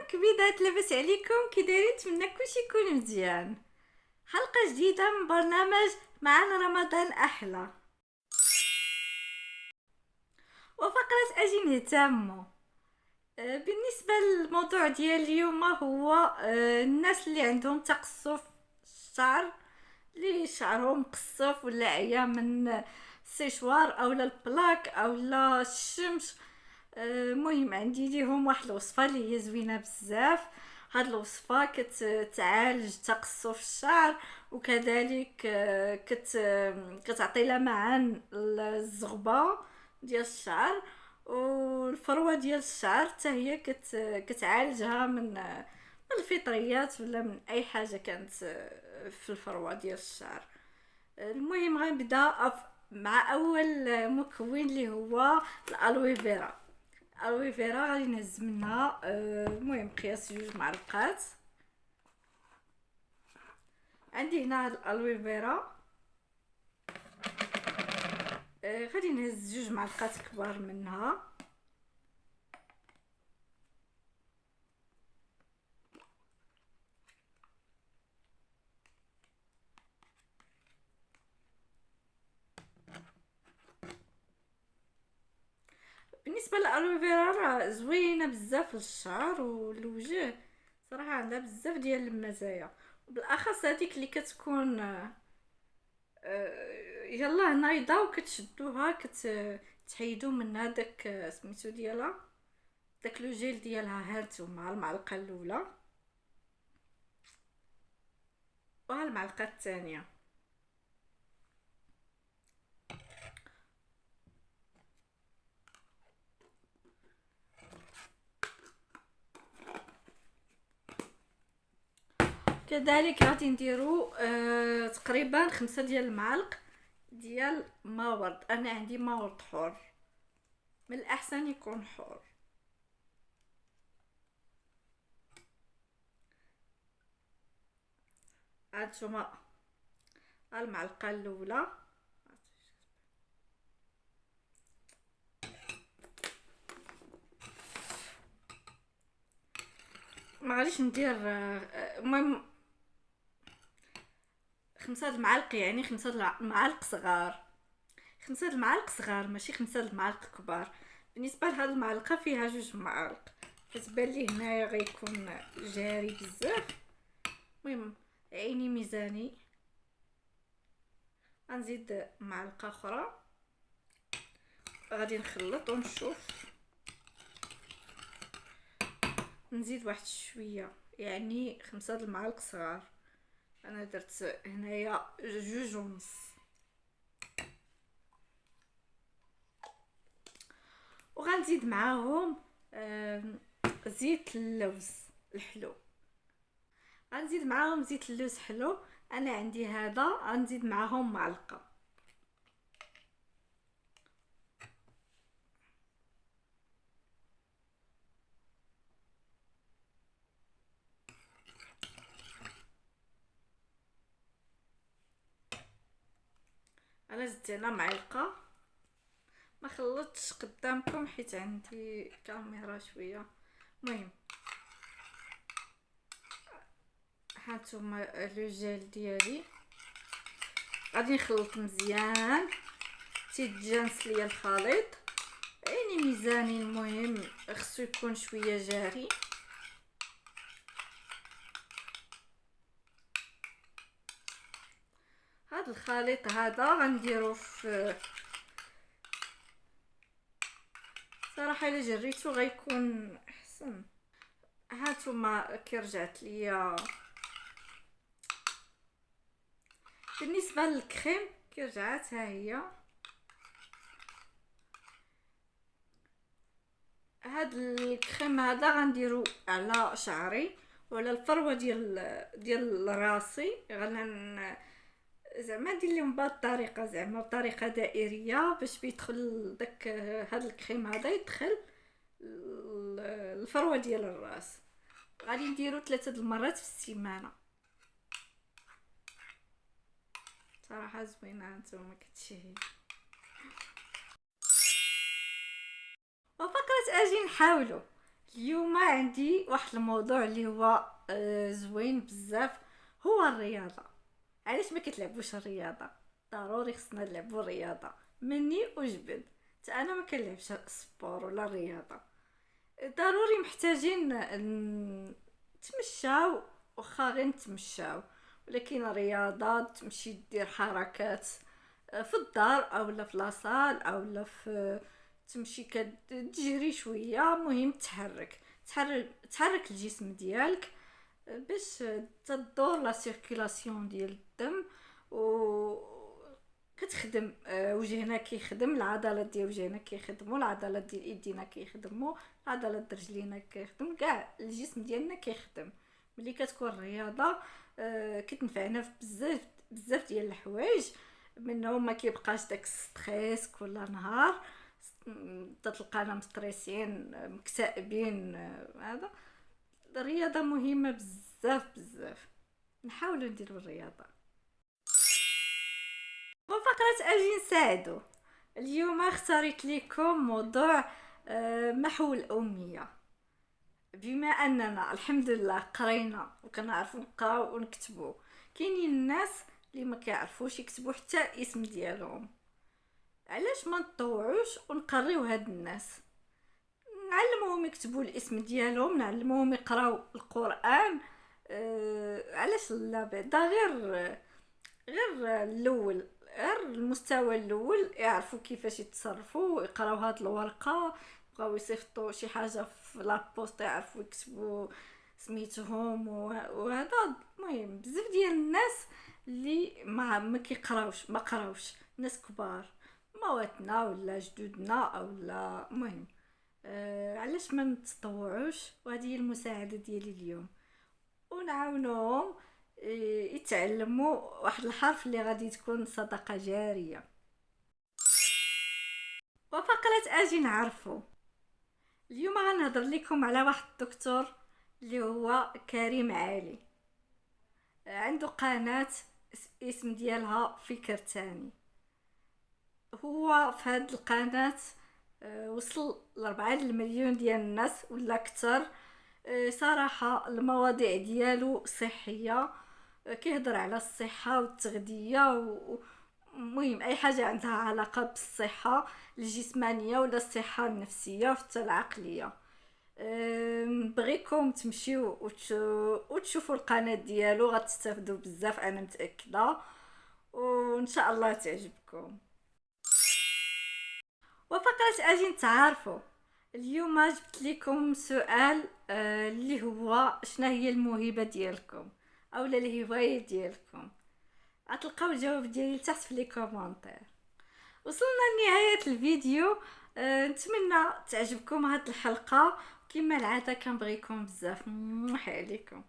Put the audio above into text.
كبيدات لاباس عليكم؟ كي دايرين؟ نتمنى كلشي يكون مزيان. حلقه جديده من برنامج معنا رمضان احلى، وفقره اجي نهتمو. بالنسبه للموضوع ديال اليوم هو الناس اللي عندهم تقصف الشعر، اللي شعرهم مقصف ولا عيا من السيشوار او البلاك او الشمس. المهم عندي ليهم واحد الوصفه اللي هي زوينه بزاف. هاد الوصفه كتعالج تقصف الشعر، وكذلك كتعطي لمعان الزغبه ديال الشعر، والفروه ديال الشعر حتى هي كتعالجها من الفطريات ولا من اي حاجه كانت في الفروه ديال الشعر. المهم غنبدا مع اول مكون اللي هو الالوي فيرا. الالوي فيرا غادي نهز منها المهم قياس 2 معلقات. عندي هنا هاد الالوي فيرا، غادي نهز 2 معلقات كبار منها. بالنسبه للالوي فيرا راه زوينه بزاف للشعر والوجه، صراحه عندها بزاف ديال المزايا، وبالاخص هذيك اللي كتكون يلا نايضه وكتشدوها تحيدوا من هذاك سميتو ديالها، داك لو جيل ديالها. هانتوما المعلقه الاولى والمعلقه الثانيه. كذلك غادي نديرو تقريبا 5 ديال المعالق ديال ما ورد. انا عندي ما ورد حور، من الاحسن يكون حور. هانتوما المعلقه الاولى. ما غاديش ندير المهم 5 المعالق، يعني 5 المعالق صغار، 5 المعالق صغار ماشي 5 المعالق كبار. بالنسبه لهاد المعلقه فيها 2 معالق، كتبان لي هنايا غيكون جاري بزاف. المهم عيني ميزاني. غنزيد معلقه اخرى، غادي نخلط ونشوف. نزيد واحد شويه، يعني 5 المعالق صغار. انا درت هنايا 2.5. وغنزيد معاهم زيت اللوز الحلو. غنزيد معاهم زيت اللوز حلو، انا عندي هذا. غنزيد معاهم معلقه. انا زدت هنا معلقه. ما خلطتش قدامكم حيت عندي كاميرا شويه. المهم هانتوما لو جيل ديالي غادي نخلط مزيان تيتجانس ليا الخليط. عيني ميزاني، المهم خصو يكون شويه جاري. هاد الخليط هذا غنديرو في صراحه الا جريتو غيكون احسن. هانتوما كي رجعت ليا بالنسبه للكريم كي رجعت ها هي. هاد الكريم هذا غنديرو على شعري وعلى الفروه ديال راسي. زعما ندير لهم بهاد الطريقه، زعما بطريقه دائريه باش بيدخل داك هاد الكريم هذا يدخل الفروه ديال الراس. غادي نديرو 3 المرات في السيمانه. صراحه زوينه، نتوما كتشهي. وفقره اجي نحاولوا. اليوم عندي واحد الموضوع اللي هو زوين بزاف، هو الرياضه. علاش ما كتلعبوش الرياضه؟ ضروري خصنا نلعبوا الرياضه، مني وجبد. حتى انا ما كنلعبش السبور ولا الرياضه. ضروري محتاجين نتمشاو، واخا غير نتمشاو، ولكن الرياضه تمشي دير حركات في الدار اولا في لاصال اولا في تمشي كتجري شويه، مهم تحرك الجسم ديالك باش تدور لا سيركيلاسيون ديال الدم، و كتخدم وجهنا كيخدم، العضلات ديال وجهنا كيخدموا، العضلات ديال ايدينا كيخدموا، العضلات ديال رجلينا كيخدم، كاع الجسم ديالنا كيخدم. ملي كتكون الرياضه كتنفعنا في بزاف ديال الحوايج، منهم ما كيبقاش داك ستريس كل نهار، تتلقانا مستريسين مكتئبين. هذا الرياضه مهمه بزاف. نحاولوا نديروا الرياضه. وفقرة أجي نساعدو. اليوم اختاريت لكم موضوع محو الأمية. بما أننا الحمد لله قرينا وكنعرفو نقراو ونكتبو، كاينين الناس اللي ما كيعرفوش يكتبوا حتى الاسم ديالهم. علاش ما نطوعوش ونقريو هاد الناس، نعلموهم يكتبوا الاسم ديالهم، نعلموهم يقراو القرآن. علاش لا؟ بعدا غير الاول، غير المستوى الاول يعرفوا كيفاش يتصرفوا، يقراو هاد الورقه، بغاو يصيفطوا شي حاجه في لابوست يعرفوا يكتبوا سميتهم وهذا. المهم بزاف ديال الناس اللي ما كيقراوش، ما قراوش، ناس كبار مواتنا ولا جدودنا اولا. المهم علاش ما نتطوعوش؟ وهذه هي المساعده ديالي اليوم، ونعاونوهم يتعلموا واحد الحرف اللي غادي تكون صدقة جارية. وفقرة اجي نعرفو. اليوم غنهضر لكم على واحد الدكتور اللي هو كريم علي. عنده قناة اسم ديالها فكر تاني. هو في هاد القناة وصل ل4 مليون ديال الناس ولا اكثر. صراحة المواضيع ديالو صحية، كيهضر على الصحة والتغذية مهم اي حاجة عندها علاقة بالصحة الجسمانية ولا الصحة النفسية وحتى العقلية. بغيكم تمشيو وتشوفوا القناة ديالو، غتستافدوا بزاف انا متأكدة، وان شاء الله تعجبكم. وفقرة اجي نتعارفوا. اليوم جبت لكم سؤال اللي هو شنو هي الموهبة ديالكم اولا الهواية ديالكم. غتلقاو الجواب ديالي تحت في لي كومونتير. وصلنا لنهاية الفيديو. نتمنى تعجبكم هاد الحلقة، كما العادة كنبغيكم بزاف. عليكم.